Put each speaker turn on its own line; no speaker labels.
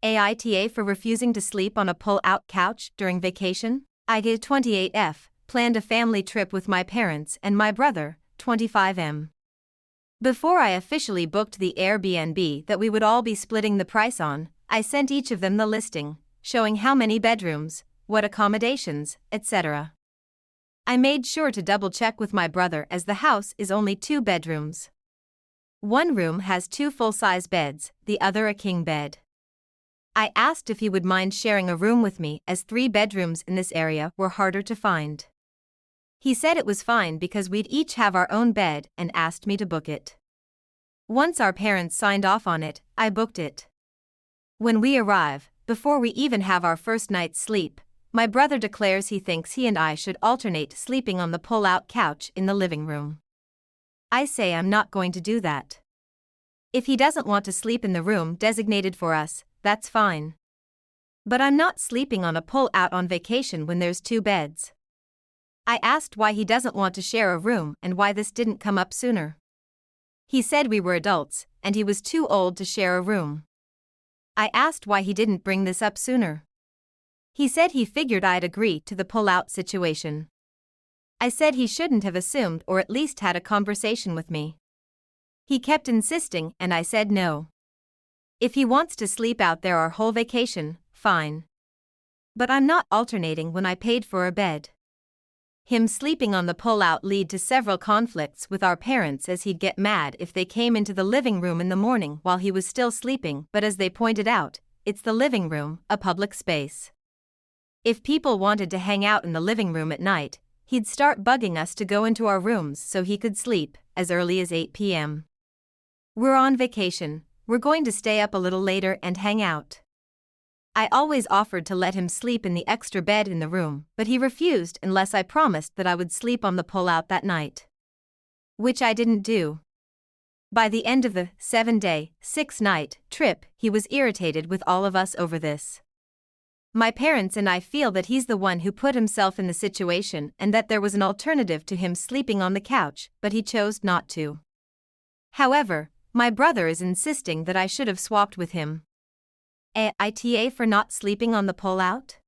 AITA for refusing to sleep on a pull-out couch during vacation. AITA 28F, planned a family trip with my parents and my brother, 25M. Before I officially booked the Airbnb that we would all be splitting the price on, I sent each of them the listing, showing how many bedrooms, what accommodations, etc. I made sure to double-check with my brother as the house is only 2 bedrooms. One room has 2 full-size beds, the other a king bed. I asked if he would mind sharing a room with me as 3 bedrooms in this area were harder to find. He said it was fine because we'd each have our own bed and asked me to book it. Once our parents signed off on it, I booked it. When we arrive, before we even have our first night's sleep, my brother declares he thinks he and I should alternate sleeping on the pull-out couch in the living room. I say I'm not going to do that. If he doesn't want to sleep in the room designated for us, that's fine. But I'm not sleeping on a pull-out on vacation when there's 2 beds. I asked why he doesn't want to share a room and why this didn't come up sooner. He said we were adults, and he was too old to share a room. I asked why he didn't bring this up sooner. He said he figured I'd agree to the pull-out situation. I said he shouldn't have assumed or at least had a conversation with me. He kept insisting and I said no. If he wants to sleep out there our whole vacation, fine. But I'm not alternating when I paid for a bed. Him sleeping on the pull-out led to several conflicts with our parents as he'd get mad if they came into the living room in the morning while he was still sleeping, but as they pointed out, it's the living room, a public space. If people wanted to hang out in the living room at night, he'd start bugging us to go into our rooms so he could sleep, as early as 8 p.m. We're on vacation, we're going to stay up a little later and hang out. I always offered to let him sleep in the extra bed in the room, but he refused unless I promised that I would sleep on the pull-out that night. Which I didn't do. By the end of the 7-day, 6-night trip, he was irritated with all of us over this. My parents and I feel that he's the one who put himself in the situation and that there was an alternative to him sleeping on the couch, but he chose not to. However, my brother is insisting that I should have swapped with him. AITA for not sleeping on the pull-out?